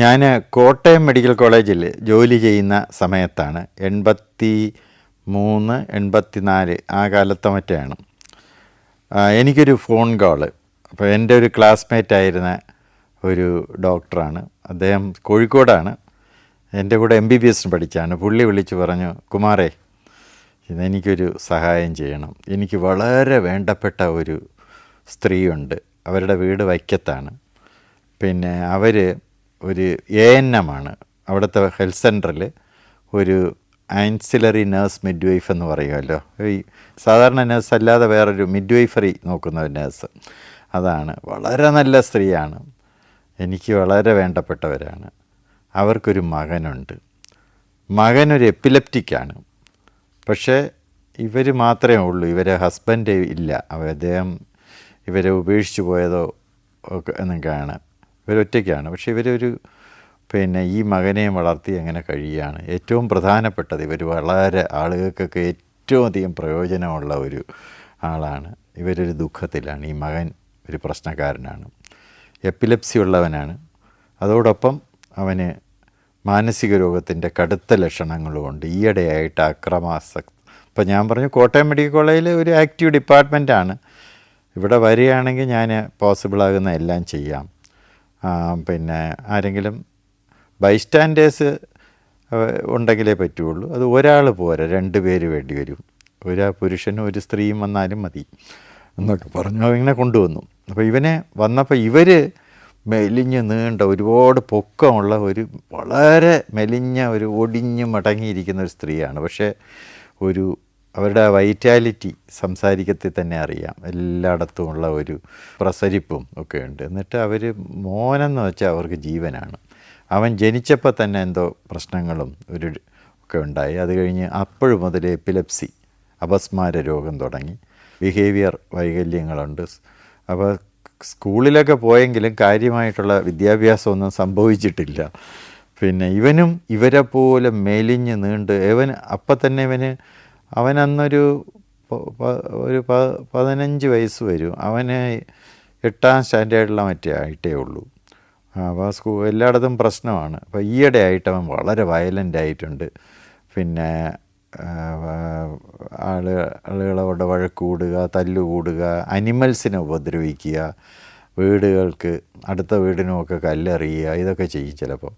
ഞാൻ കോട്ടയം മെഡിക്കൽ കോളേജിൽ ജോലി ചെയ്യുന്ന സമയത്താണ് 83, 84 ആ കാലത്തെ മറ്റാണ്. എനിക്കൊരു ഫോൺ കോള്. അപ്പോൾ എൻ്റെ ഒരു ക്ലാസ്മേറ്റ് ആയിരുന്ന ഒരു ഡോക്ടറാണ്, അദ്ദേഹം കോഴിക്കോടാണ്, എൻ്റെ കൂടെ MBBS പഠിച്ചാണ്. പുള്ളി വിളിച്ച് പറഞ്ഞു, കുമാറേ, ഇതെനിക്കൊരു സഹായം ചെയ്യണം. എനിക്ക് വളരെ വേണ്ടപ്പെട്ട ഒരു സ്ത്രീയുണ്ട്, അവരുടെ വീട് വൈക്കത്താണ്. പിന്നെ അവർ ഒരു ANM ആണ്. അവിടുത്തെ ഹെൽത്ത് സെൻറ്ററിൽ ഒരു ആൻസിലറി നേഴ്സ് മിഡ്വൈഫ് എന്ന് പറയുമല്ലോ, ഈ സാധാരണ നേഴ്സ് അല്ലാതെ വേറൊരു മിഡ്വൈഫറി നോക്കുന്ന ഒരു നേഴ്സ്, അതാണ്. വളരെ നല്ല സ്ത്രീയാണ്, എനിക്ക് വളരെ വേണ്ടപ്പെട്ടവരാണ്. അവർക്കൊരു മകനുണ്ട്. മകനൊരു എപ്പിലെപ്റ്റിക്കാണ്. പക്ഷേ ഇവർ മാത്രമേ ഉള്ളൂ, ഇവരെ ഹസ്ബൻഡ് ഇല്ല. അദ്ദേഹം ഇവരെ ഉപേക്ഷിച്ച് പോയതോ ഒക്കെ എന്നൊക്കെയാണ്. ഇവരൊറ്റയ്ക്കാണ്. പക്ഷേ ഇവരൊരു ഈ മകനെയും വളർത്തി അങ്ങനെ കഴിയുകയാണ്. ഏറ്റവും പ്രധാനപ്പെട്ടത്, ഇവർ വളരെ ആളുകൾക്കൊക്കെ ഏറ്റവും അധികം പ്രയോജനമുള്ള ഒരു ആളാണ്. ഇവരൊരു ദുഃഖത്തിലാണ്. ഈ മകൻ ഒരു പ്രശ്നക്കാരനാണ്, എപ്പിലെപ്സി ഉള്ളവനാണ്. അതോടൊപ്പം അവന് മാനസിക രോഗത്തിൻ്റെ കടുത്ത ലക്ഷണങ്ങളുമുണ്ട്. ഈയിടെയായിട്ട് അക്രമാസക്തി. ഇപ്പം ഞാൻ പറഞ്ഞു, കോട്ടയം മെഡിക്കൽ കോളേജിൽ ഒരു ആക്റ്റീവ് ഡിപ്പാർട്ട്മെൻറ്റാണ്. ഇവിടെ വരികയാണെങ്കിൽ ഞാൻ പോസിബിളാകുന്ന എല്ലാം ചെയ്യാം. ആരെങ്കിലും ബൈസ്റ്റാൻഡേഴ്സ് ഉണ്ടെങ്കിലേ പറ്റുള്ളൂ. അത് ഒരാൾ പോരാ, 2 പേര് വേണ്ടി വരും. ഒരു പുരുഷനും ഒരു സ്ത്രീയും വന്നാലും മതി എന്നൊക്കെ പറഞ്ഞു ഇങ്ങനെ കൊണ്ടുവന്നു. അപ്പോൾ ഇവനെ വന്നപ്പോൾ ഇവർ മെലിഞ്ഞ് നീണ്ട ഒരുപാട് പൊക്കമുള്ള ഒരു വളരെ മെലിഞ്ഞ ഒരു ഒടിഞ്ഞ് മടങ്ങിയിരിക്കുന്ന ഒരു സ്ത്രീയാണ്. പക്ഷേ അവരുടെ വൈറ്റാലിറ്റി സംസാരിക്കത്തിൽ തന്നെ അറിയാം. എല്ലായിടത്തുമുള്ള ഒരു പ്രസരിപ്പും ഒക്കെ ഉണ്ട്. എന്നിട്ട് അവർ മോനെന്ന് വെച്ചാൽ അവർക്ക് ജീവനാണ്. അവൻ ജനിച്ചപ്പോൾ തന്നെ എന്തോ പ്രശ്നങ്ങളും ഒക്കെ ഉണ്ടായി. അത് കഴിഞ്ഞ് അപ്പോഴും മുതൽ എപ്പിലെപ്സി, അപസ്മാര രോഗം തുടങ്ങി. ബിഹേവിയർ വൈകല്യങ്ങളുണ്ട്. അപ്പോൾ സ്കൂളിലൊക്കെ പോയെങ്കിലും കാര്യമായിട്ടുള്ള വിദ്യാഭ്യാസമൊന്നും സംഭവിച്ചിട്ടില്ല. ഇവനും ഇവരെ പോലെ മെലിഞ്ഞ് നീണ്ട് അപ്പം തന്നെ അവനന്നൊരു 15 വയസ്സ് വരും. അവന് 8ാം സ്റ്റാൻഡേർഡിലെ മറ്റേ ആയിട്ടേ ഉള്ളൂ. അപ്പോൾ എല്ലായിടത്തും പ്രശ്നമാണ്. അപ്പോൾ ഈയിടെ ആയിട്ട് അവൻ വളരെ വയലൻ്റ് ആയിട്ടുണ്ട്. ആളുകളോട് വഴക്കൂടുക, തല്ലുകൂടുക, അനിമൽസിനെ ഉപദ്രവിക്കുക, വീടുകൾക്ക് അടുത്ത വീടിനുമൊക്കെ കല്ലെറിയുക, ഇതൊക്കെ ചെയ്യും ചിലപ്പോൾ.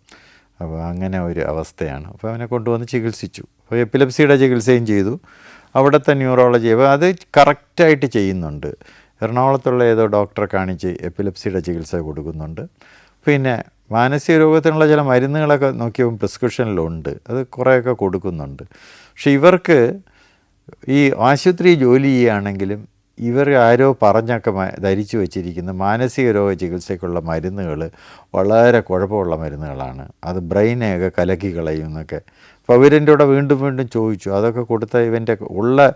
അപ്പോൾ അങ്ങനെ ഒരു അവസ്ഥയാണ്. അപ്പോൾ അവനെ കൊണ്ടുവന്ന് ചികിത്സിച്ചു. അപ്പോൾ എപ്പിലെപ്സിയുടെ ചികിത്സയും ചെയ്തു. അവിടുത്തെ ന്യൂറോളജി അത് കറക്റ്റായിട്ട് ചെയ്യുന്നുണ്ട്. എറണാകുളത്തുള്ള ഏതോ ഡോക്ടറെ കാണിച്ച് എപ്പിലെപ്സിയുടെ ചികിത്സ കൊടുക്കുന്നുണ്ട്. മാനസിക രോഗത്തിനുള്ള ചില മരുന്നുകളൊക്കെ നോക്കിയപ്പോൾ പ്രിസ്ക്രിപ്ഷനിലുണ്ട്, അത് കുറേയൊക്കെ കൊടുക്കുന്നുണ്ട്. പക്ഷെ ഇവർക്ക് ഈ ആശുപത്രി ജോലി ചെയ്യുകയാണെങ്കിലും ഇവർ ആരോ പറഞ്ഞൊക്കെ ധരിച്ചു വച്ചിരിക്കുന്ന മാനസിക രോഗ ചികിത്സയ്ക്കുള്ള മരുന്നുകൾ വളരെ കുഴപ്പമുള്ള മരുന്നുകളാണ്. അത് ബ്രെയിനെയൊക്കെ കലക്കി കളയും എന്നൊക്കെ. അപ്പോൾ അവരെൻ്റെ കൂടെ വീണ്ടും വീണ്ടും ചോദിച്ചു. അതൊക്കെ കൊടുത്ത ഇവൻ്റെ ഉള്ള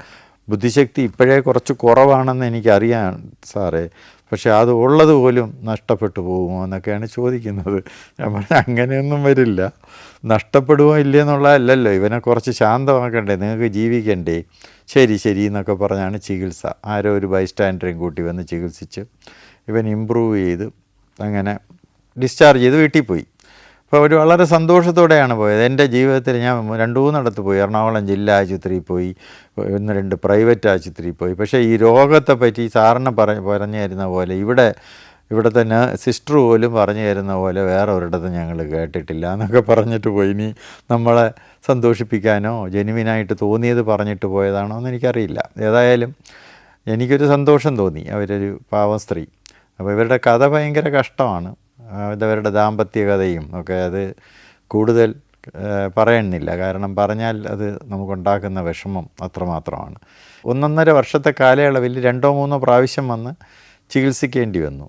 ബുദ്ധിശക്തി ഇപ്പോഴേ കുറച്ച് കുറവാണെന്ന് എനിക്കറിയാം സാറേ, പക്ഷേ അത് ഉള്ളതുപോലും നഷ്ടപ്പെട്ടു പോകുമോ എന്നൊക്കെയാണ് ചോദിക്കുന്നത്. ഞാൻ പറഞ്ഞാൽ അങ്ങനെയൊന്നും വരില്ല. നഷ്ടപ്പെടുമോ ഇല്ലയെന്നുള്ളതല്ലല്ലോ, ഇവനെ കുറച്ച് ശാന്തമാക്കണ്ടേ, നിങ്ങൾക്ക് ജീവിക്കണ്ടേ. ശരി ശരി എന്നൊക്കെ പറഞ്ഞാണ് ചികിത്സ. ആരോ ഒരു ബൈസ്റ്റാൻഡറേയും കൂട്ടി വന്ന് ചികിത്സിച്ച് ഇവൻ ഇമ്പ്രൂവ് ചെയ്ത് അങ്ങനെ ഡിസ്ചാർജ് ചെയ്ത് വീട്ടിൽ പോയി. അപ്പോൾ അവർ വളരെ സന്തോഷത്തോടെയാണ് പോയത്. എൻ്റെ ജീവിതത്തിൽ ഞാൻ 2-3 പോയി. എറണാകുളം ജില്ലാ ആശുപത്രിയിൽ പോയി, 1-2 പ്രൈവറ്റ് ആശുപത്രിയിൽ പോയി. പക്ഷേ ഈ രോഗത്തെ പറ്റി സാറിന് പറഞ്ഞു തരുന്ന പോലെ ഇവിടുത്തെ സിസ്റ്റർ പോലും പറഞ്ഞു തരുന്ന പോലെ വേറെ ഒരിടത്തും ഞങ്ങൾ കേട്ടിട്ടില്ല എന്നൊക്കെ പറഞ്ഞിട്ട് പോയി. ഇനി നമ്മളെ സന്തോഷിപ്പിക്കാനോ ജെനുവിനായിട്ട് തോന്നിയത് പറഞ്ഞിട്ട് പോയതാണോ എന്ന് എനിക്കറിയില്ല. ഏതായാലും എനിക്കൊരു സന്തോഷം തോന്നി. അവരൊരു പാവം സ്ത്രീ. അപ്പോൾ ഇവരുടെ കഥ ഭയങ്കര കഷ്ടമാണ്. അവരുടെ ദാമ്പത്യ കഥയും ഒക്കെ അത് കൂടുതൽ പറയുന്നില്ല, കാരണം പറഞ്ഞാൽ അത് നമുക്കുണ്ടാക്കുന്ന വിഷമം അത്രമാത്രമാണ്. 1.5 വർഷത്തെ കാലയളവിൽ 2-3 പ്രാവശ്യം വന്ന് ചികിത്സിക്കേണ്ടി വന്നു.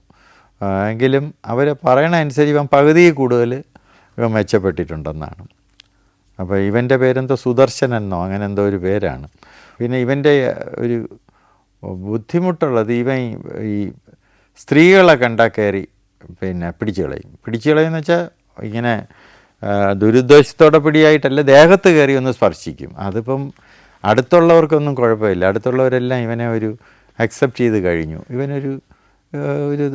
എങ്കിലും അവർ പറയണ അനുസരിച്ച് ഇവൻ പകുതിയിൽ കൂടുതൽ ഇവൻ മെച്ചപ്പെട്ടിട്ടുണ്ടെന്നാണ്. അപ്പോൾ ഇവൻ്റെ പേരെന്തോ സുദർശനെന്നോ അങ്ങനെ എന്തോ ഒരു പേരാണ്. ഇവൻ്റെ ഒരു ബുദ്ധിമുട്ടുള്ളത്, ഇവൻ ഈ സ്ത്രീകളെ കണ്ടാൽ കയറി പിടിച്ചു കളയുമെന്ന് വെച്ചാൽ ഇങ്ങനെ ദുരുദ്ദേശത്തോടെ പിടിയായിട്ടല്ല, ദേഹത്ത് കയറി ഒന്ന് സ്പർശിക്കും. അതിപ്പം അടുത്തുള്ളവർക്കൊന്നും കുഴപ്പമില്ല, അടുത്തുള്ളവരെല്ലാം ഇവനെ ഒരു അക്സെപ്റ്റ് ചെയ്ത് കഴിഞ്ഞു. ഇവനൊരു ഒരു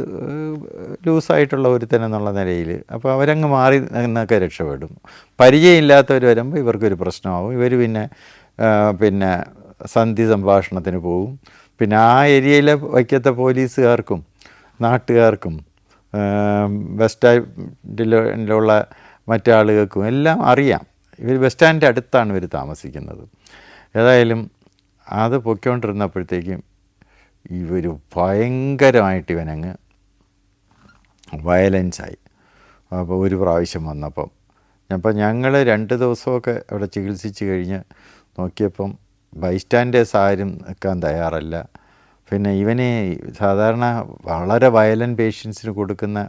ലൂസായിട്ടുള്ള ഒരുത്തനെന്നുള്ള നിലയിൽ. അപ്പോൾ അവരങ്ങ് മാറി നിന്നൊക്കെ രക്ഷപ്പെടും. പരിചയമില്ലാത്തവർ വരുമ്പോൾ ഇവർക്കൊരു പ്രശ്നമാവും. ഇവർ പിന്നെ സന്ധി സംഭാഷണത്തിന് പോകും. പിന്നെ ആ ഏരിയയിലെ വൈക്കത്തെ പോലീസുകാർക്കും നാട്ടുകാർക്കും ബസ് സ്റ്റാൻഡിലുള്ള മറ്റാളുകൾക്കും എല്ലാം അറിയാം. ഇവർ ബസ് സ്റ്റാൻഡിൻ്റെ അടുത്താണ് ഇവർ താമസിക്കുന്നത്. ഏതായാലും അത് പൊയ്ക്കൊണ്ടിരുന്നപ്പോഴത്തേക്കും ഇവർ ഭയങ്കരമായിട്ട് ഇവനങ്ങ് വയലൻസായി. അപ്പോൾ ഒരു പ്രാവശ്യം വന്നപ്പം ഞങ്ങൾ 2 ദിവസമൊക്കെ അവിടെ ചികിത്സിച്ച് കഴിഞ്ഞ് നോക്കിയപ്പം ബൈസ്റ്റാൻഡേഴ്സ് ആരും നിൽക്കാൻ തയ്യാറല്ല. പിന്നെ ഇവനെ സാധാരണ വളരെ വയലൻറ്റ് പേഷ്യൻസിന് കൊടുക്കുന്ന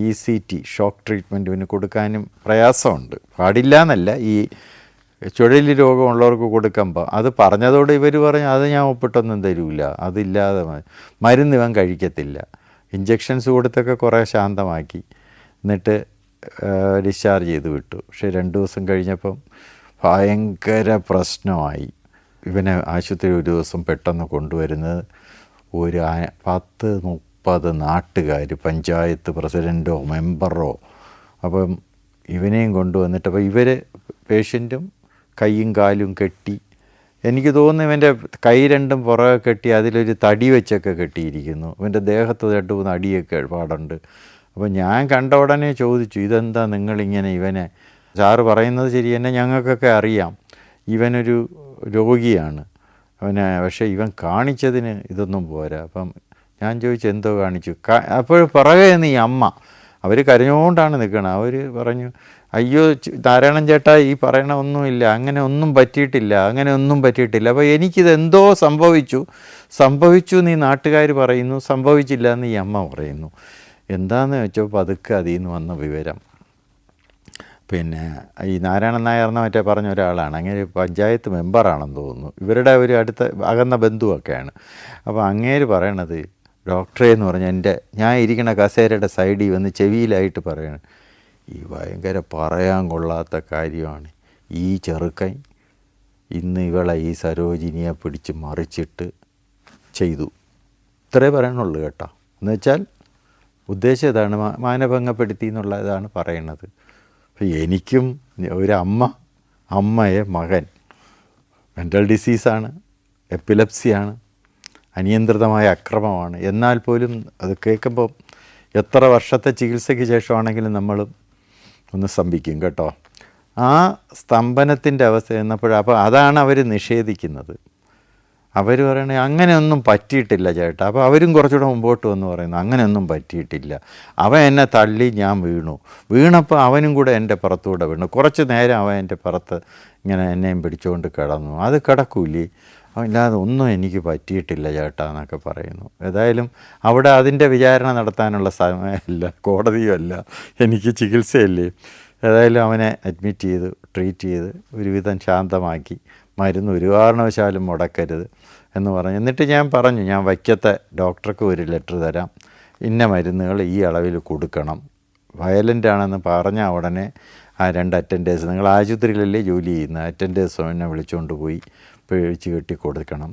ECT ഷോക്ക് ട്രീറ്റ്മെൻറ്റ് ഇവന് കൊടുക്കാനും പ്രയാസമുണ്ട്. പാടില്ല എന്നല്ല, ഈ ചുഴലി രോഗമുള്ളവർക്ക് കൊടുക്കുമ്പോൾ അത് പറഞ്ഞതോടെ ഇവർ പറഞ്ഞു അത് ഞാൻ ഒപ്പിട്ടൊന്നും തരില്ല, അതില്ലാതെ മരുന്ന് ഇവൻ കഴിക്കത്തില്ല. ഇഞ്ചക്ഷൻസ് കൊടുത്തൊക്കെ കുറേ ശാന്തമാക്കി, എന്നിട്ട് ഡിസ്ചാർജ് ചെയ്ത് വിട്ടു. പക്ഷേ 2 ദിവസം കഴിഞ്ഞപ്പം ഭയങ്കര പ്രശ്നമായി. ഇവനെ ആശുപത്രി ഒരു ദിവസം പെട്ടെന്ന് കൊണ്ടുവരുന്നത് ഒരു 10-30 നാട്ടുകാർ, പഞ്ചായത്ത് പ്രസിഡൻറ്റോ മെമ്പറോ. അപ്പം ഇവനെയും കൊണ്ടുവന്നിട്ട് അപ്പോൾ ഇവർ പേഷ്യൻറ്റും കൈയും കാലും കെട്ടി, എനിക്ക് തോന്നുന്നു ഇവൻ്റെ കൈ രണ്ടും പുറകെ കെട്ടി അതിലൊരു തടി വെച്ചൊക്കെ കെട്ടിയിരിക്കുന്നു. ഇവൻ്റെ ദേഹത്ത് 2-3 അടിയൊക്കെ പാടുണ്ട്. അപ്പോൾ ഞാൻ കണ്ട ഉടനെ ചോദിച്ചു, ഇതെന്താ നിങ്ങളിങ്ങനെ ഇവനെ? സാറ് പറയുന്നത് ശരി തന്നെ, ഞങ്ങൾക്കൊക്കെ അറിയാം ഇവനൊരു രോഗിയാണ് പക്ഷേ ഇവൻ കാണിച്ചതിന് ഇതൊന്നും പോരാ. അപ്പം ഞാൻ ചോദിച്ചു എന്തോ കാണിച്ചു? അപ്പോൾ പുറകെ നീ അമ്മ, അവർ കരഞ്ഞുകൊണ്ടാണ് നിൽക്കണം. അവർ പറഞ്ഞു, അയ്യോ നാരായണൻ ചേട്ടാ, ഈ പറയണ ഒന്നുമില്ല, അങ്ങനെ ഒന്നും പറ്റിയിട്ടില്ല. അപ്പോൾ എനിക്കിതെന്തോ സംഭവിച്ചു നീ നാട്ടുകാർ പറയുന്നു, സംഭവിച്ചില്ല എന്ന് ഈ അമ്മ പറയുന്നു. എന്താണെന്ന് വെച്ചപ്പോൾ പതുക്കെ അതിൽ നിന്ന് വന്ന വിവരം, പിന്നെ ഈ നാരായണൻ നായർ എന്ന മറ്റേ പറഞ്ഞ ഒരാളാണ്, അങ്ങനെ പഞ്ചായത്ത് മെമ്പറാണെന്ന് തോന്നുന്നു, ഇവരുടെ ഒരു അടുത്ത അകന്ന ബന്ധുവൊക്കെയാണ്. അപ്പോൾ അങ്ങേര് പറയണത്, ഡോക്ടറെ എന്ന് പറഞ്ഞാൽ ഞാൻ ഇരിക്കണ കസേരയുടെ സൈഡിൽ വന്ന് ചെവിയിലായിട്ട് പറയണം, ഈ ഭയങ്കര പറയാൻ കൊള്ളാത്ത കാര്യമാണ്, ഈ ചെറുക്കൻ ഇന്ന് ഇവളെ ഈ സരോജിനിയെ പിടിച്ച് മറിച്ചിട്ട് ചെയ്തു. ഇത്രേ പറയണുള്ളൂ കേട്ടോ. എന്നുവെച്ചാൽ ഉദ്ദേശം ഇതാണ്, മാനഭംഗപ്പെടുത്തി എന്നുള്ള ഇതാണ് പറയണത്. അപ്പോൾ എനിക്കും ഒരു അമ്മയെ മകൻ മെൻ്റൽ ഡിസീസാണ്, എപ്പിലെപ്സിയാണ്, അനിയന്ത്രിതമായ അക്രമമാണ്. എന്നാൽ പോലും അത് കേൾക്കുമ്പോൾ എത്ര വർഷത്തെ ചികിത്സയ്ക്ക് ശേഷമാണെങ്കിലും നമ്മളും ഒന്ന് സ്തംഭിക്കും കേട്ടോ. ആ സ്തംഭനത്തിൻ്റെ അവസ്ഥ എന്നപ്പോഴും അപ്പോൾ അതാണ് അവർ നിഷേധിക്കുന്നത്. അവർ പറയണേ അങ്ങനെയൊന്നും പറ്റിയിട്ടില്ല ചേട്ടാ. അപ്പോൾ അവരും കുറച്ചുകൂടെ മുമ്പോട്ട് വന്ന് പറയുന്നു, അങ്ങനെയൊന്നും പറ്റിയിട്ടില്ല, അവൻ എന്നെ തള്ളി ഞാൻ വീണപ്പോൾ അവനും കൂടെ എൻ്റെ പുറത്തുകൂടെ വീണു, കുറച്ച് നേരം അവൻ എൻ്റെ പുറത്ത് ഇങ്ങനെ എന്നെയും പിടിച്ചുകൊണ്ട് കിടന്നു, അത് കിടക്കൂലേ, അല്ലാതെ ഒന്നും എനിക്ക് പറ്റിയിട്ടില്ല ചേട്ടാ എന്നൊക്കെ പറയുന്നു. ഏതായാലും അവിടെ അതിൻ്റെ വിചാരണ നടത്താനുള്ള സമയമല്ല, കോടതിയുമല്ല, എനിക്ക് ചികിത്സയല്ലേ. ഏതായാലും അവനെ അഡ്മിറ്റ് ചെയ്ത് ട്രീറ്റ് ചെയ്ത് ഒരുവിധം ശാന്തമാക്കി, മരുന്ന് ഒരു കാരണവശാലും മുടക്കരുത് എന്ന് പറഞ്ഞു. എന്നിട്ട് ഞാൻ പറഞ്ഞു, ഞാൻ വൈക്കത്തെ ഡോക്ടർക്ക് ഒരു ലെറ്റർ തരാം, ഇന്ന മരുന്നുകൾ ഈ അളവിൽ കൊടുക്കണം. വയലൻ്റ് ആണെന്ന് പറഞ്ഞ ഉടനെ ആ 2 അറ്റൻഡേഴ്സ്, നിങ്ങൾ ആശുപത്രിയിലല്ലേ ജോലി ചെയ്യുന്ന അറ്റൻഡേഴ്സ് എന്നെ വിളിച്ചുകൊണ്ട് പോയി പേടിച്ച് കെട്ടി കൊടുക്കണം,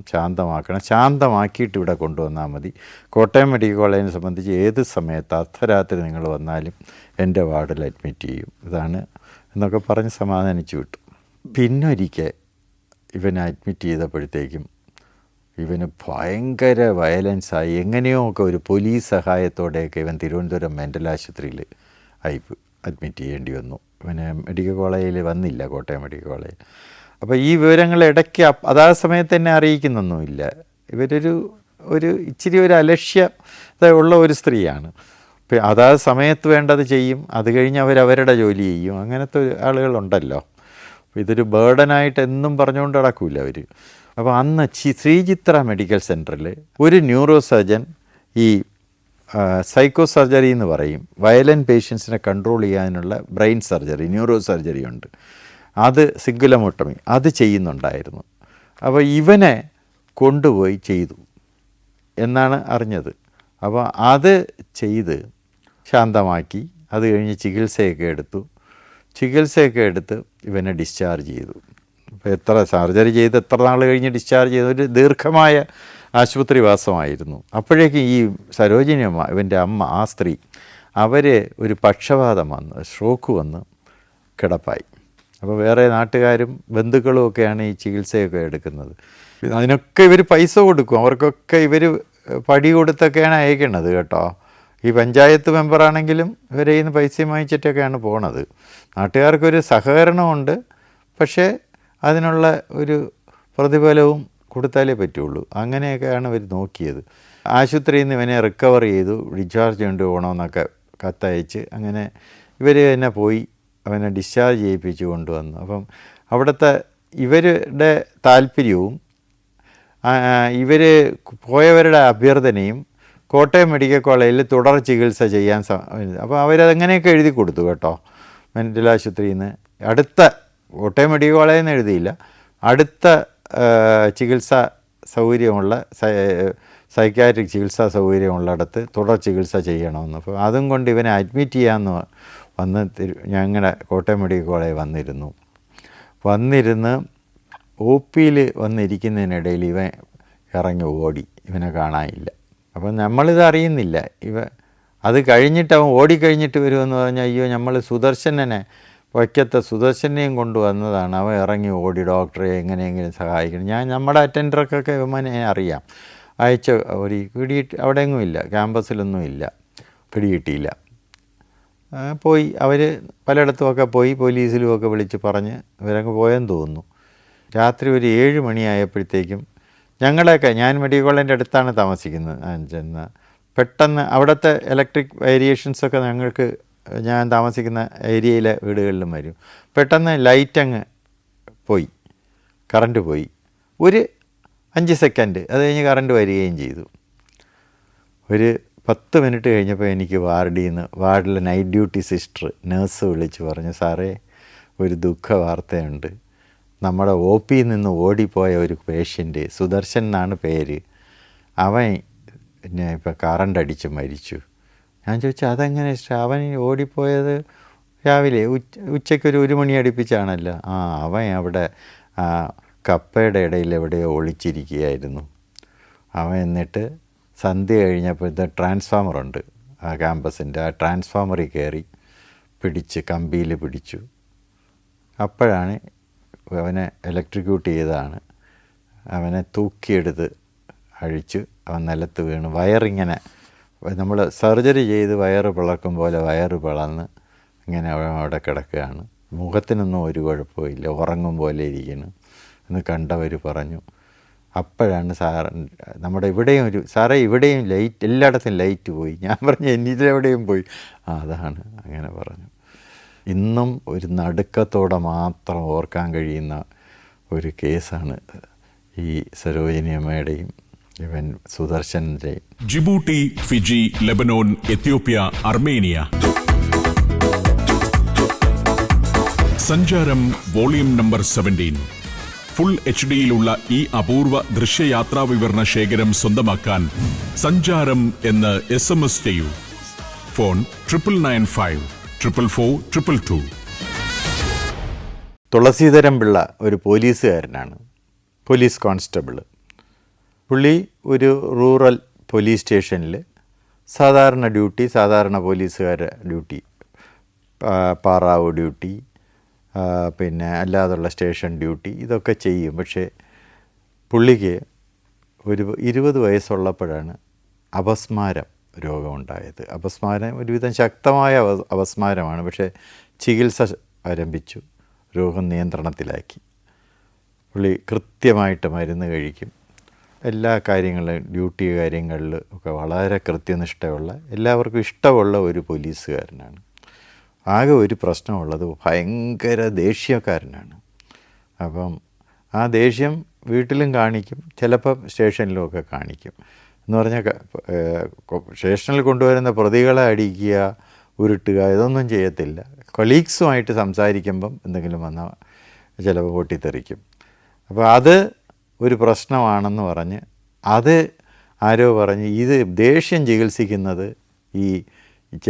ശാന്തമാക്കിയിട്ട് ഇവിടെ കൊണ്ടുവന്നാൽ മതി. കോട്ടയം മെഡിക്കൽ കോളേജിനെ സംബന്ധിച്ച് ഏത് സമയത്ത് അർദ്ധരാത്രി നിങ്ങൾ വന്നാലും എൻ്റെ വാർഡിൽ അഡ്മിറ്റ് ചെയ്യും, ഇതാണ് എന്നൊക്കെ പറഞ്ഞ് സമാധാനിച്ചു വിട്ടു. പിന്നൊരിക്കൽ ഇവനെ അഡ്മിറ്റ് ചെയ്തപ്പോഴത്തേക്കും ഇവന് ഭയങ്കര വയലൻസായി. എങ്ങനെയോ ഒക്കെ ഒരു പോലീസ് സഹായത്തോടെയൊക്കെ ഇവൻ തിരുവനന്തപുരം മെൻ്റൽ ആശുപത്രിയിൽ അഡ്മിറ്റ് ചെയ്യേണ്ടി വന്നു. ഇവന് മെഡിക്കൽ കോളേജിൽ വന്നില്ല, കോട്ടയം മെഡിക്കൽ കോളേജ്. അപ്പോൾ ഈ വിവരങ്ങൾ ഇടയ്ക്ക് അതാത് സമയത്ത് തന്നെ അറിയിക്കുന്നൊന്നുമില്ല. ഇവരൊരു ഇച്ചിരി ഒരു അലക്ഷ്യത ഉള്ള ഒരു സ്ത്രീയാണ്. അതാത് സമയത്ത് വേണ്ടത് ചെയ്യും, അത് കഴിഞ്ഞ് അവരവരുടെ ജോലി ചെയ്യും, അങ്ങനത്തെ ആളുകളുണ്ടല്ലോ. ഇതൊരു ബേർഡനായിട്ട് എന്നും പറഞ്ഞുകൊണ്ട് നടക്കൂല അവർ. അപ്പോൾ അന്ന് ശ്രീചിത്ര മെഡിക്കൽ സെൻറ്ററിൽ ഒരു ന്യൂറോ സർജൻ, ഈ സൈക്കോ സർജറി എന്ന് പറയും, വയലൻറ്റ് പേഷ്യൻസിനെ കൺട്രോൾ ചെയ്യാനുള്ള ബ്രെയിൻ സർജറി, ന്യൂറോ സർജറി ഉണ്ട്, അത് സിംഗുലമോട്ടമി, അത് ചെയ്യുന്നുണ്ടായിരുന്നു. അപ്പോൾ ഇവനെ കൊണ്ടുപോയി ചെയ്തു എന്നാണ് അറിഞ്ഞത്. അപ്പോൾ അത് ചെയ്ത് ശാന്തമാക്കി, അത് കഴിഞ്ഞ് ചികിത്സയൊക്കെ എടുത്ത് ഇവനെ ഡിസ്ചാർജ് ചെയ്തു. അപ്പോൾ സർജറി ചെയ്ത് എത്ര നാൾ കഴിഞ്ഞ് ഡിസ്ചാർജ് ചെയ്തു? ഒരു ദീർഘമായ ആശുപത്രിവാസമായിരുന്നു. അപ്പോഴേക്കും ഈ സരോജിനി അമ്മ, ഇവൻ്റെ അമ്മ, ആ സ്ത്രീ, അവർ ഒരു പക്ഷപാതം വന്ന്, സ്ട്രോക്ക് വന്ന് കിടപ്പായി. അപ്പോൾ വേറെ നാട്ടുകാരും ബന്ധുക്കളും ഒക്കെയാണ് ഈ ചികിത്സയൊക്കെ എടുക്കുന്നത്. അതിനൊക്കെ ഇവർ പൈസ കൊടുക്കും, അവർക്കൊക്കെ ഇവർ പടി കൊടുത്തൊക്കെയാണ് അയക്കണത് കേട്ടോ. ഈ പഞ്ചായത്ത് മെമ്പറാണെങ്കിലും ഇവരെ നിന്ന് പൈസ വാങ്ങിച്ചിട്ടൊക്കെയാണ് പോണത്. നാട്ടുകാർക്കൊരു സഹകരണമുണ്ട്, പക്ഷേ അതിനുള്ള ഒരു പ്രതിഫലവും കൊടുത്താലേ പറ്റുള്ളൂ. അങ്ങനെയൊക്കെയാണ് ഇവർ നോക്കിയത്. ആശുപത്രിയിൽ നിന്ന് ഇവനെ റിക്കവർ ചെയ്തു, ഡിസ്ചാർജ് കൊണ്ട് പോകണമെന്നൊക്കെ കത്തയച്ച് അങ്ങനെ ഇവർ തന്നെ പോയി അവനെ ഡിസ്ചാർജ് ചെയ്യിപ്പിച്ച് കൊണ്ടുവന്നു. അപ്പം അവിടുത്തെ ഇവരുടെ താല്പര്യവും ഇവർ പോയവരുടെ അഭ്യർത്ഥനയും കോട്ടയം മെഡിക്കൽ കോളേജിൽ തുടർ ചികിത്സ ചെയ്യാൻ അപ്പോൾ അവരതെങ്ങനെയൊക്കെ എഴുതി കൊടുത്തു കേട്ടോ. മെൻ്റൽ ആശുപത്രിയിൽ നിന്ന് അടുത്ത കോട്ടയം മെഡിക്കൽ കോളേജിൽ നിന്ന് എഴുതിയില്ല, അടുത്ത ചികിത്സാ സൗകര്യമുള്ള സൈക്കാട്രിക് ചികിത്സാ സൗകര്യമുള്ളിടത്ത് തുടർ ചികിത്സ ചെയ്യണമെന്ന്. അപ്പോൾ അതും കൊണ്ട് ഇവനെ അഡ്മിറ്റ് ചെയ്യാമെന്ന് വന്ന് ഞങ്ങളുടെ കോട്ടയം മെഡിക്കൽ കോളേജിൽ വന്നിരുന്ന് ഒ പിയിൽ വന്നിരിക്കുന്നതിനിടയിൽ ഇവൻ ഇറങ്ങി ഓടി, ഇവനെ കാണാനില്ല. അപ്പം നമ്മളിത് അറിയുന്നില്ല. അത് കഴിഞ്ഞിട്ട് അവൻ ഓടിക്കഴിഞ്ഞിട്ട് വരുമെന്ന് പറഞ്ഞാൽ അയ്യോ നമ്മൾ സുദർശനെ വയ്ക്കത്തെ സുദർശനെയും കൊണ്ടുവന്നതാണ്. അവൻ ഇറങ്ങി ഓടി ഡോക്ടറെ എങ്ങനെയെങ്കിലും സഹായിക്കണം. നമ്മുടെ അറ്റൻഡർക്കൊക്കെ ഇവനെ അറിയാം. അയച്ച ഒരു അവിടെയെങ്ങും ഇല്ല, ക്യാമ്പസിലൊന്നും ഇല്ല, പിടികിട്ടിയില്ല. പോയി അവർ പലയിടത്തുമൊക്കെ പോയി, പോലീസിലുമൊക്കെ വിളിച്ച് പറഞ്ഞ് ഇവരങ്ങ് പോയെന്ന് തോന്നുന്നു. രാത്രി ഒരു 7 മണിയായപ്പോഴത്തേക്കും ഞങ്ങളെയൊക്കെ, ഞാൻ മെഡിക്കൽ കോളേജിൻ്റെ അടുത്താണ് താമസിക്കുന്നത്, ചെന്ന് പെട്ടെന്ന് അവിടുത്തെ ഇലക്ട്രിക് വേരിയേഷൻസൊക്കെ ഞങ്ങൾക്ക്, ഞാൻ താമസിക്കുന്ന ഏരിയയിലെ വീടുകളിലും വരും. പെട്ടെന്ന് ലൈറ്റ് അങ്ങ് പോയി, കറണ്ട് പോയി. ഒരു 5 സെക്കൻഡ് അത് കഴിഞ്ഞ് കറണ്ട് വരികയും ചെയ്തു. ഒരു 10 മിനിറ്റ് കഴിഞ്ഞപ്പോൾ എനിക്ക് വാർഡിലെ നൈറ്റ് ഡ്യൂട്ടി സിസ്റ്റർ, നേഴ്സ് വിളിച്ച് പറഞ്ഞു, സാറേ ഒരു ദുഃഖ വാർത്തയുണ്ട്. നമ്മുടെ ഒ പിയിൽ നിന്ന് ഓടിപ്പോയ ഒരു പേഷ്യൻ്റ്, സുദർശൻ എന്നാണ് പേര്, അവൻ പിന്നെ ഇപ്പോൾ കറണ്ട് അടിച്ച് മരിച്ചു. ഞാൻ ചോദിച്ചു അതെങ്ങനെ അവൻ ഓടിപ്പോയത്? രാവിലെ ഉച്ചയ്ക്കൊരു 1 മണി അടുപ്പിച്ചാണല്ലോ. അവൻ അവിടെ കപ്പയുടെ ഇടയിൽ എവിടെയോ ഒളിച്ചിരിക്കുകയായിരുന്നു. അവൻ എന്നിട്ട് സന്ധ്യ കഴിഞ്ഞപ്പോഴത്തെ ട്രാൻസ്ഫോമറുണ്ട് ആ ക്യാമ്പസിൻ്റെ, ആ ട്രാൻസ്ഫോമറിൽ കയറി കമ്പിയിൽ പിടിച്ചു. അപ്പോഴാണ് അവനെ ഇലക്ട്രിക്യൂട്ട് ചെയ്തതാണ്. അവനെ തൂക്കിയെടുത്ത് അഴിച്ചു, അവൻ നിലത്ത് വീണ് വയറിങ്ങനെ, നമ്മൾ സർജറി ചെയ്ത് വയറ് പിളർക്കും പോലെ വയറ് പിളർന്ന് ഇങ്ങനെ അവിടെ കിടക്കുകയാണ്. മുഖത്തിനൊന്നും ഒരു കുഴപ്പമില്ല, ഉറങ്ങും പോലെ ഇരിക്കുന്നു എന്ന് കണ്ടവർ പറഞ്ഞു. അപ്പോഴാണ് നമ്മുടെ ഇവിടെയും സാറേ ഇവിടെയും ലൈറ്റ്, എല്ലായിടത്തും ലൈറ്റ് പോയി. ഞാൻ പറഞ്ഞു എന്നിലെവിടെയും പോയി. അതാണ് അങ്ങനെ പറഞ്ഞു. ഇന്നും ഒരു നടുക്കത്തോടെ മാത്രം ഓർക്കാൻ കഴിയുന്ന ഒരു കേസാണ് ഈ സരോജിനി അമ്മയുടെയും ഇവൻ സുദർശൻ്റെയും. Djibouti, Fiji, Lebanon, Ethiopia, Armenia. Sancharam volume number 17. Full HD-യിലുള്ള ഈ അപൂർവ ദൃശ്യയാത്രാ വിവരണ ശേഖരം സ്വന്തമാക്കാൻ സഞ്ചാരം എന്ന് SMS ചെയ്യൂ. ഫോൺ 9995 444 222. തുളസീധരൻ പിള്ള ഒരു പോലീസുകാരനാണ്, പോലീസ് കോൺസ്റ്റബിൾ. പുള്ളി ഒരു റൂറൽ പോലീസ് സ്റ്റേഷനിൽ സാധാരണ ഡ്യൂട്ടി, സാധാരണ പോലീസുകാരുടെ ഡ്യൂട്ടി, പാറാവ് ഡ്യൂട്ടി, പിന്നെ അല്ലാതുള്ള സ്റ്റേഷൻ ഡ്യൂട്ടി ഇതൊക്കെ ചെയ്യും. പക്ഷേ പുള്ളിക്ക് ഒരു 20 വയസ്സുള്ളപ്പോഴാണ് അപസ്മാരം രോഗമുണ്ടായത്. അപസ്മാരം ഒരുവിധം ശക്തമായ അപസ്മാരമാണ്, പക്ഷേ ചികിത്സ ആരംഭിച്ചു, രോഗം നിയന്ത്രണത്തിലാക്കി. പുള്ളി കൃത്യമായിട്ട് മരുന്ന് കഴിക്കും, എല്ലാ കാര്യങ്ങളിലും ഡ്യൂട്ടി കാര്യങ്ങളിൽ ഒക്കെ വളരെ കൃത്യനിഷ്ഠയുള്ള, എല്ലാവർക്കും ഇഷ്ടമുള്ള ഒരു പോലീസുകാരനാണ്. ആകെ ഒരു പ്രശ്നമുള്ളത് ഭയങ്കര ദേഷ്യക്കാരനാണ്. അപ്പം ആ ദേഷ്യം വീട്ടിലും കാണിക്കും, ചിലപ്പോൾ സ്റ്റേഷനിലുമൊക്കെ കാണിക്കും. എന്ന് പറഞ്ഞാൽ സ്റ്റേഷനിൽ കൊണ്ടുവരുന്ന പ്രതികളെ അടിക്കുക, ഉരുട്ടുക ഇതൊന്നും ചെയ്യത്തില്ല. കൊളീഗ്സുമായിട്ട് സംസാരിക്കുമ്പം എന്തെങ്കിലും വന്നാൽ ചിലപ്പോൾ പൊട്ടിത്തെറിക്കും. അപ്പോൾ അത് ഒരു പ്രശ്നമാണെന്ന് പറഞ്ഞ് അത് ആരോ പറഞ്ഞ് ഇത് ദേഷ്യം ചികിത്സിക്കുന്നത് ഈ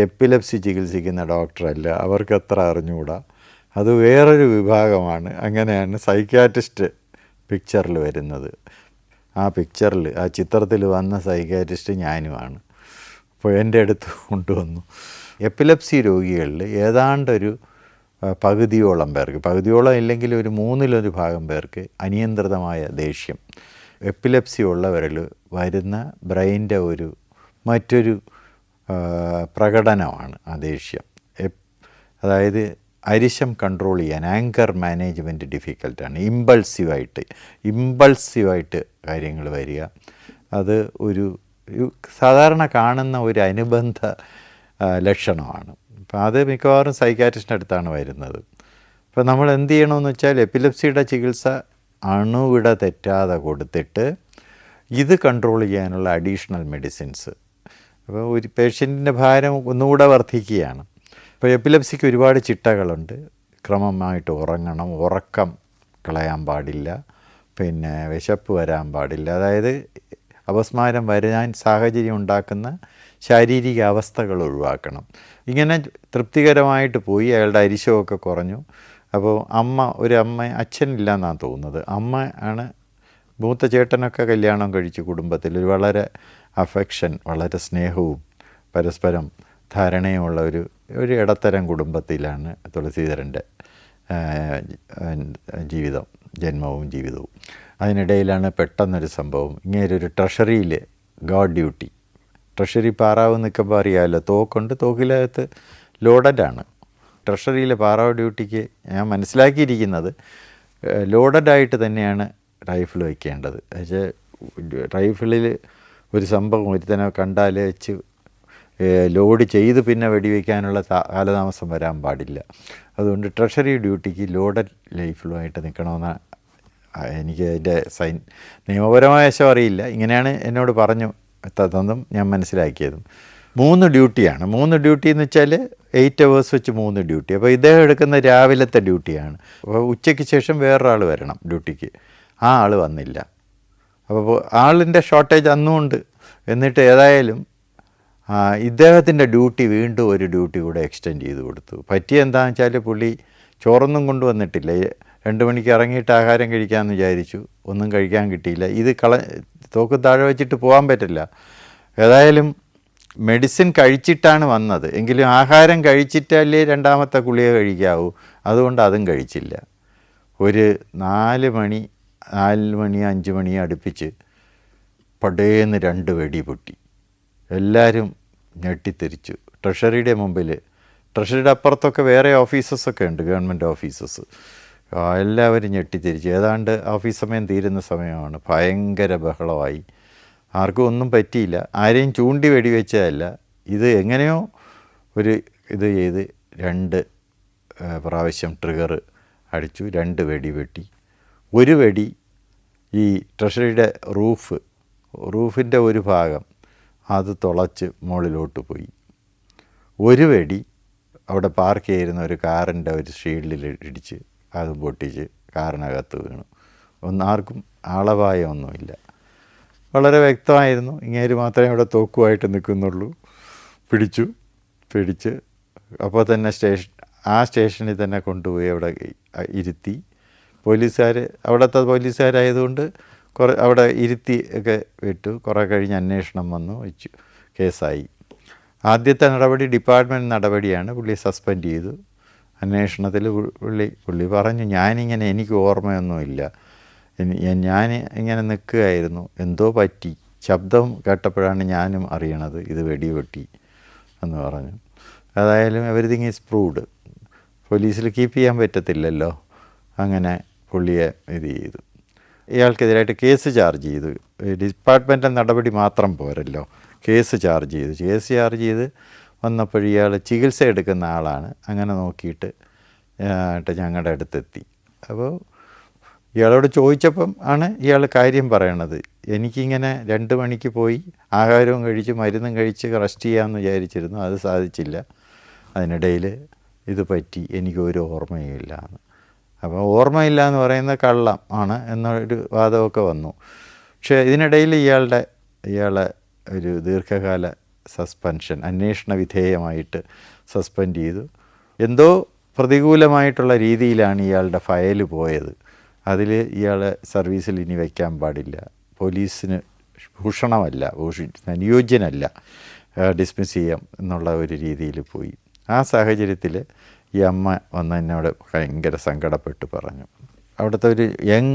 എപ്പിലെപ്സി ചികിത്സിക്കുന്ന ഡോക്ടറല്ല, അവർക്ക് അത്ര അറിഞ്ഞുകൂടാ, അത് വേറൊരു വിഭാഗമാണ്. അങ്ങനെയാണ് സൈക്യാട്രിസ്റ്റ് പിക്ചറിൽ വരുന്നത്. ആ പിക്ചറിൽ, ആ ചിത്രത്തിൽ വന്ന സൈക്കാട്രിസ്റ്റ് ഞാനുമാണ്. അപ്പോൾ എൻ്റെ അടുത്ത് കൊണ്ടുവന്നു. എപ്പിലെപ്സി രോഗികളിൽ ഏതാണ്ടൊരു പകുതിയോളം പേർക്ക്, പകുതിയോളം ഇല്ലെങ്കിൽ ഒരു 1/3 ഭാഗം പേർക്ക് അനിയന്ത്രിതമായ ദേഷ്യം എപ്പിലെപ്സി ഉള്ളവരിൽ വരുന്ന ബ്രെയിൻ്റെ മറ്റൊരു പ്രകടനമാണ് ആ ദേഷ്യം. അതായത് അരിശം കൺട്രോൾ ചെയ്യാൻ, ആങ്കർ മാനേജ്മെൻറ്റ് ഡിഫിക്കൽട്ടാണ്. ഇമ്പൾസീവായിട്ട് കാര്യങ്ങൾ വരിക. അത് ഒരു സാധാരണ കാണുന്ന ഒരു അനുബന്ധ ലക്ഷണമാണ്. അപ്പം അത് മിക്കവാറും സൈക്കാട്രിസ്റ്റിൻ്റെ അടുത്താണ് വരുന്നത്. അപ്പോൾ നമ്മൾ എന്ത് ചെയ്യണമെന്ന് വെച്ചാൽ എപ്പിലെപ്സിയുടെ ചികിത്സ അണുവിട തെറ്റാതെ കൊടുത്തിട്ട് ഇത് കൺട്രോൾ ചെയ്യാനുള്ള അഡീഷണൽ മെഡിസിൻസ്. അപ്പോൾ ഒരു പേഷ്യൻറ്റിൻ്റെ ഭാരം ഒന്നുകൂടെ വർദ്ധിക്കുകയാണ്. ഇപ്പോൾ എപ്പിലെപ്സിക്ക് ഒരുപാട് ചിട്ടകളുണ്ട്. ക്രമമായിട്ട് ഉറങ്ങണം, ഉറക്കം കളയാൻ പാടില്ല, പിന്നെ വിശപ്പ് വരാൻ പാടില്ല. അതായത് അപസ്മാരം വരാൻ സാഹചര്യം ഉണ്ടാക്കുന്ന ശാരീരിക അവസ്ഥകൾ ഒഴിവാക്കണം. ഇങ്ങനെ തൃപ്തികരമായിട്ട് പോയി അയാളുടെ അരിശമൊക്കെ കുറഞ്ഞു. അപ്പോൾ അച്ഛനില്ല എന്നാണ് തോന്നുന്നത്, അമ്മ ആണ്. മൂത്ത ചേട്ടനൊക്കെ കല്യാണം കഴിച്ചു. കുടുംബത്തിൽ വളരെ അഫെക്ഷൻ, വളരെ സ്നേഹവും പരസ്പരം ധാരണയുമുള്ള ഒരു ഇടത്തരം കുടുംബത്തിലാണ് തുളസീധരൻ്റെ ജന്മവും ജീവിതവും. അതിനിടയിലാണ് പെട്ടെന്നൊരു സംഭവം. ഇങ്ങനൊരു ട്രഷറിയിൽ ഗാർഡ് ഡ്യൂട്ടി, ട്രഷറി പാറാവ് നിൽക്കുമ്പോൾ അറിയാമല്ലോ, തോക്കുണ്ട്, തോക്കിലകത്ത് ലോഡഡാണ്. ട്രഷറിയിലെ പാറാവ് ഡ്യൂട്ടിക്ക് ഞാൻ മനസ്സിലാക്കിയിരിക്കുന്നത് ലോഡഡായിട്ട് തന്നെയാണ് റൈഫിൾ വയ്ക്കേണ്ടത്. പക്ഷേ റൈഫിളിൽ ഒരു സംഭവം ഒരുത്തനെ കണ്ടാൽ വെച്ച് ലോഡ് ചെയ്ത് പിന്നെ വെടിവെക്കാനുള്ള കാലതാമസം വരാൻ പാടില്ല. അതുകൊണ്ട് ട്രഷറി ഡ്യൂട്ടിക്ക് ലോഡഡ് റൈഫിളുമായിട്ട് നിൽക്കണമെന്ന് എനിക്ക് അതിൻ്റെ നിയമപരമായ വശം അറിയില്ല. ഇങ്ങനെയാണ് എന്നോട് പറഞ്ഞു തന്നതും ഞാൻ മനസ്സിലാക്കിയതും. 3 ഡ്യൂട്ടിയാണ്. 3 ഡ്യൂട്ടി എന്ന് വെച്ചാൽ 8 hours വെച്ച് 3 ഡ്യൂട്ടി. അപ്പോൾ ഇദ്ദേഹം എടുക്കുന്ന രാവിലത്തെ ഡ്യൂട്ടിയാണ്. അപ്പോൾ ഉച്ചയ്ക്ക് ശേഷം വേറൊരാൾ വരണം ഡ്യൂട്ടിക്ക്. ആ ആൾ വന്നില്ല. അപ്പോൾ ആളിൻ്റെ ഷോർട്ടേജ് അന്നുമുണ്ട്. എന്നിട്ട് ഏതായാലും ഇദ്ദേഹത്തിൻ്റെ ഡ്യൂട്ടി വീണ്ടും ഒരു ഡ്യൂട്ടി കൂടെ എക്സ്റ്റെൻഡ് ചെയ്ത് കൊടുത്തു. പറ്റിയെന്താണെന്ന് വെച്ചാൽ പുള്ളി ചോറൊന്നും കൊണ്ടുവന്നിട്ടില്ല. 2 മണിക്ക് ഇറങ്ങിയിട്ട് ആഹാരം കഴിക്കാമെന്ന് വിചാരിച്ചു, ഒന്നും കഴിക്കാൻ കിട്ടിയില്ല. ഇത് തോക്ക് താഴെ വെച്ചിട്ട് പോകാൻ പറ്റില്ല. ഏതായാലും മെഡിസിൻ കഴിച്ചിട്ടാണ് വന്നത്, എങ്കിലും ആഹാരം കഴിച്ചിട്ടല്ലേ രണ്ടാമത്തെ ഗുളിക കഴിക്കാവൂ. അതുകൊണ്ട് അതും കഴിച്ചില്ല. ഒരു 4 മണി 5 മണി അടുപ്പിച്ച് പടേന്ന് 2 വെടി പൊട്ടി. എല്ലാവരും ഞെട്ടിത്തെറിച്ചു. ട്രഷറിയുടെ മുമ്പിൽ, ട്രഷറിയുടെ അപ്പുറത്തൊക്കെ വേറെ ഓഫീസസൊക്കെ ഉണ്ട്, ഗവൺമെൻറ് ഓഫീസസ്. എല്ലാവരും ഞെട്ടിത്തിരിച്ചു. ഏതാണ്ട് ഓഫീസ് സമയം തീരുന്ന സമയമാണ്. ഭയങ്കര ബഹളമായി. ആർക്കും ഒന്നും പറ്റിയില്ല. ആരെയും ചൂണ്ടി വെടിവെച്ചതല്ല. ഇത് എങ്ങനെയോ ഇത് ചെയ്ത് 2 പ്രാവശ്യം ട്രിഗർ അടിച്ചു. 2 വെടി വെട്ടി. ഒരു വെടി ഈ ട്രഷറിയുടെ റൂഫിൻ്റെ ഒരു ഭാഗം അത് തുളച്ച് മുകളിലോട്ട് പോയി. ഒരു വെടി അവിടെ പാർക്ക് ചെയ്യുന്ന ഒരു കാറിൻ്റെ ഒരു ഷീൽഡിൽ ഇടിച്ച് അത് പൊട്ടിച്ച് കാറിനകത്ത് വീണു. ആർക്കും ആളപായമൊന്നുമില്ല. വളരെ വ്യക്തമായിരുന്നു. ഇങ്ങേര് മാത്രമേ അവിടെ തോക്കുമായിട്ട് നിൽക്കുന്നുള്ളൂ. പിടിച്ച് അപ്പോൾ തന്നെ സ്റ്റേഷനിൽ തന്നെ കൊണ്ടുപോയി അവിടെ ഇരുത്തി. അവിടുത്തെ പോലീസുകാരായതുകൊണ്ട് അവിടെ ഇരുത്തി ഒക്കെ വിട്ടു. കുറേ കഴിഞ്ഞ് അന്വേഷണം വന്നു, വെച്ചു, കേസായി. ആദ്യത്തെ നടപടി ഡിപ്പാർട്ട്മെൻറ്റ് നടപടിയാണ്. പുള്ളിയെ സസ്പെൻഡ് ചെയ്തു. അന്വേഷണത്തിൽ പുള്ളി പറഞ്ഞു, എനിക്ക് ഓർമ്മയൊന്നുമില്ല, ഞാൻ ഇങ്ങനെ നിൽക്കുകയായിരുന്നു, എന്തോ പറ്റി, ശബ്ദം കേട്ടപ്പോഴാണ് ഞാനും അറിയണത് ഇത് വെടിവെട്ടി എന്ന് പറഞ്ഞു. ഏതായാലും എവരിതിങ് ഈസ് പ്രൂവ്ഡ്. പോലീസിൽ കീപ്പ് ചെയ്യാൻ പറ്റത്തില്ലല്ലോ. അങ്ങനെ പുള്ളിയെ ഇത് ചെയ്തു. ഇയാൾക്കെതിരായിട്ട് കേസ് ചാർജ് ചെയ്തു. ഡിപ്പാർട്ട്മെൻ്റൽ നടപടി മാത്രം പോരല്ലോ, കേസ് ചാർജ് ചെയ്ത് വന്നപ്പോൾ ഇയാൾ ചികിത്സ എടുക്കുന്ന ആളാണ്. അങ്ങനെ നോക്കിയിട്ട് ഞങ്ങളുടെ അടുത്തെത്തി. അപ്പോൾ ഇയാളോട് ചോദിച്ചപ്പം ആണ് ഇയാൾ കാര്യം പറയണത്. എനിക്കിങ്ങനെ 2 മണിക്ക് പോയി ആഹാരവും കഴിച്ച് മരുന്നും കഴിച്ച് റെസ്റ്റ് ചെയ്യാമെന്ന് വിചാരിച്ചിരുന്നു, അത് സാധിച്ചില്ല. അതിനിടയിൽ ഇത് പറ്റി, എനിക്കൊരു ഓർമ്മയില്ല എന്ന്. അപ്പോൾ ഓർമ്മയില്ല എന്ന് പറയുന്നത് കള്ളം ആണ് എന്നൊരു വാദമൊക്കെ വന്നു. പക്ഷേ ഇതിനിടയിൽ ഇയാളെ ഒരു ദീർഘകാല സസ്പെൻഷൻ, അന്വേഷണ വിധേയമായിട്ട് സസ്പെൻഡ് ചെയ്തു. എന്തോ പ്രതികൂലമായിട്ടുള്ള രീതിയിലാണ് ഇയാളുടെ ഫയൽ പോയത്. അതിൽ ഇയാളെ സർവീസിൽ ഇനി വയ്ക്കാൻ പാടില്ല, പോലീസിന് ഭൂഷണമല്ല, അനുയോജ്യനല്ല, ഡിസ്മിസ് ചെയ്യാം എന്നുള്ള ഒരു രീതിയിൽ പോയി. ആ സാഹചര്യത്തിൽ ഈ അമ്മ വന്ന് എന്നോട് ഭയങ്കര സങ്കടപ്പെട്ട് പറഞ്ഞു. അവിടുത്തെ ഒരു യങ്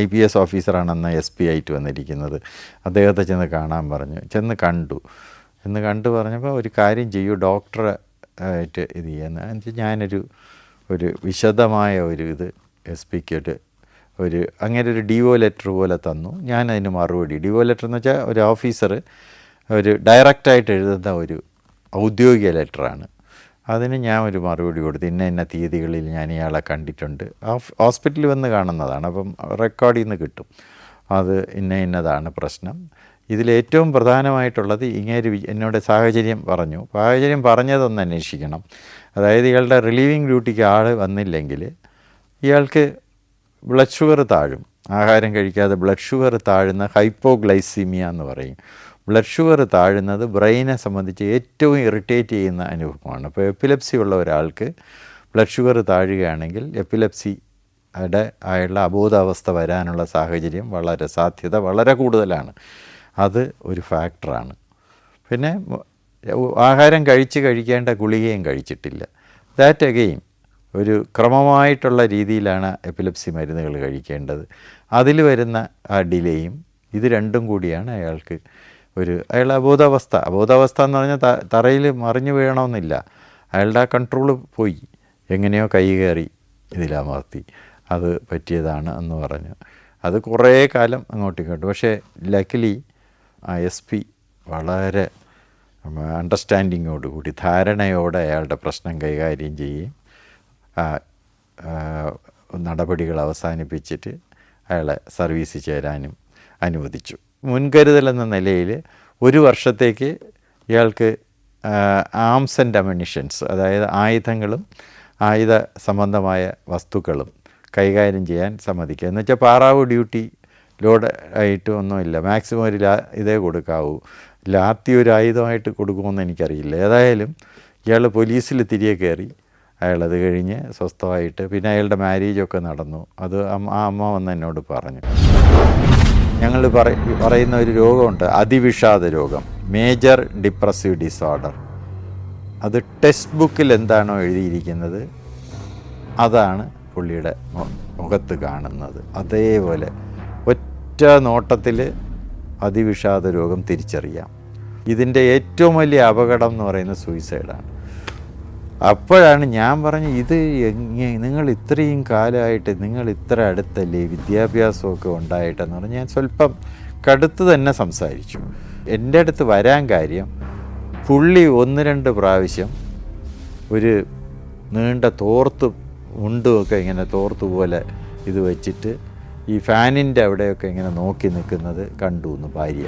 IPS ഓഫീസറാണ് SP ആയിട്ട് വന്നിരിക്കുന്നത്. അദ്ദേഹത്തെ ചെന്ന് കാണാൻ പറഞ്ഞു. ചെന്ന് കണ്ടു പറഞ്ഞപ്പോൾ ഒരു കാര്യം ചെയ്യൂ, ഡോക്ടറെ ആയിട്ട് ഇത് ചെയ്യുന്ന എന്നുവെച്ചാൽ ഞാനൊരു വിശദമായ ഇത് SP-ക്ക് അങ്ങനെ ഒരു DO ലെറ്റർ പോലെ തന്നു. ഞാനതിന് മറുപടി, DO ലെറ്റർ എന്ന് വെച്ചാൽ ഒരു ഓഫീസർ ഡയറക്റ്റായിട്ട് എഴുതുന്ന ഒരു ഔദ്യോഗിക ലെറ്ററാണ്. അതിന് ഞാൻ ഒരു മറുപടി കൊടുത്തു. ഇന്ന തീയതികളിൽ ഞാൻ ഇയാളെ കണ്ടിട്ടുണ്ട്. ഹോസ്പിറ്റലിൽ വന്ന് കാണുന്നതാണ്, അപ്പം റെക്കോർഡിൽ നിന്ന് കിട്ടും. അത് ഇന്നതാണ് പ്രശ്നം. ഇതിലേറ്റവും പ്രധാനമായിട്ടുള്ളത് എന്നോട് സാഹചര്യം പറഞ്ഞതൊന്ന് അന്വേഷിക്കണം. അതായത് ഇയാളുടെ റിലീവിങ് ഡ്യൂട്ടിക്ക് ആൾ വന്നില്ലെങ്കിൽ ഇയാൾക്ക് ബ്ലഡ് ഷുഗർ താഴും. ആഹാരം കഴിക്കാതെ ബ്ലഡ് ഷുഗർ താഴുന്ന ഹൈപ്പോഗ്ലൈസീമിയ എന്ന് പറയും. ബ്ലഡ് ഷുഗർ താഴുന്നത് ബ്രെയിനെ സംബന്ധിച്ച് ഏറ്റവും ഇറിറ്റേറ്റ് ചെയ്യുന്ന അനുഭവമാണ്. ഇപ്പോൾ എപ്പിലെപ്സി ഉള്ള ഒരാൾക്ക് ബ്ലഡ് ഷുഗർ താഴുകയാണെങ്കിൽ എപ്പിലെപ്സിയുടെ ആയുള്ള അബോധാവസ്ഥ വരാനുള്ള സാധ്യത വളരെ കൂടുതലാണ്. അത് ഒരു ഫാക്ടറാണ്. പിന്നെ ആഹാരം കഴിക്കേണ്ട ഗുളികയും കഴിച്ചിട്ടില്ല. ദാറ്റ് അഗെയിൻ ഒരു ക്രമമായിട്ടുള്ള രീതിയിലാണ് എപ്പിലെപ്സി മരുന്നുകൾ കഴിക്കേണ്ടത്. അതിൽ വരുന്ന ആ ഡിലേയും ഇത് രണ്ടും കൂടിയാണ് അയാൾക്ക് അയാളുടെ അബോധാവസ്ഥ എന്ന് പറഞ്ഞാൽ തറയിൽ മറിഞ്ഞു വീഴണമെന്നില്ല. അയാളുടെ ആ കൺട്രോൾ പോയി, എങ്ങനെയോ കൈ കയറി ഇതിലമർത്തി, അത് പറ്റിയതാണ് എന്ന് പറഞ്ഞു. അത് കുറേ കാലം അങ്ങോട്ടും. പക്ഷേ ലക്കിലി SP വളരെ അണ്ടർസ്റ്റാൻഡിങ്ങോടുകൂടി, ധാരണയോടെ അയാളുടെ പ്രശ്നം കൈകാര്യം ചെയ്യുകയും നടപടികൾ അവസാനിപ്പിച്ചിട്ട് അയാളെ സർവീസിൽ ചേരാനും അനുവദിച്ചു. മുൻകരുതലെന്ന നിലയിൽ 1 വർഷത്തേക്ക് ഇയാൾക്ക് ആംസ് ആൻഡ് അമ്യൂണിഷൻസ്, അതായത് ആയുധങ്ങളും ആയുധ സംബന്ധമായ വസ്തുക്കളും കൈകാര്യം ചെയ്യാൻ സമ്മതിക്കുക. എന്ന് വെച്ചാൽ പാറാവ് ഡ്യൂട്ടി ലോഡ് ആയിട്ട് ഒന്നുമില്ല, മാക്സിമം ഇതേ കൊടുക്കാവൂ. ലാത്തി ഒരു ആയുധമായിട്ട് കൊടുക്കുമെന്ന് എനിക്കറിയില്ല. ഏതായാലും ഇയാൾ പോലീസിൽ തിരികെ കയറി. അയാളത് കഴിഞ്ഞ് സ്വസ്ഥമായിട്ട് പിന്നെ അയാളുടെ മാരേജൊക്കെ നടന്നു. അത് ആ അമ്മ വന്ന് എന്നോട് പറഞ്ഞു. ഞങ്ങൾ പറയുന്ന ഒരു രോഗമുണ്ട്, അതിവിഷാദ രോഗം, മേജർ ഡിപ്രസീവ് ഡിസോർഡർ. അത് ടെക്സ്റ്റ് ബുക്കിൽ എന്താണോ എഴുതിയിരിക്കുന്നത് അതാണ് പുള്ളിയുടെ മുഖത്ത് കാണുന്നത്. അതേപോലെ ഒറ്റ നോട്ടത്തിൽ അതിവിഷാദ രോഗം തിരിച്ചറിയാം. ഇതിൻ്റെ ഏറ്റവും വലിയ അപകടം എന്ന് പറയുന്നത് സൂയിസൈഡാണ്. അപ്പോഴാണ് ഞാൻ പറഞ്ഞു, ഇത് നിങ്ങൾ ഇത്രയും കാലമായിട്ട് നിങ്ങൾ ഇത്ര അടുത്തല്ലേ, വിദ്യാഭ്യാസമൊക്കെ ഉണ്ടായിട്ടെന്ന് പറഞ്ഞ് ഞാൻ സ്വല്പം കടുത്ത് തന്നെ സംസാരിച്ചു. എൻ്റെ അടുത്ത് വരാൻ കാര്യം, പുള്ളി 1-2 പ്രാവശ്യം ഒരു നീണ്ട മുണ്ടുമൊക്കെ ഇങ്ങനെ തോർത്ത് പോലെ ഇത് വെച്ചിട്ട് ഈ ഫാനിൻ്റെ അവിടെയൊക്കെ ഇങ്ങനെ നോക്കി നിൽക്കുന്നത് കണ്ടു എന്ന് ഭാര്യ.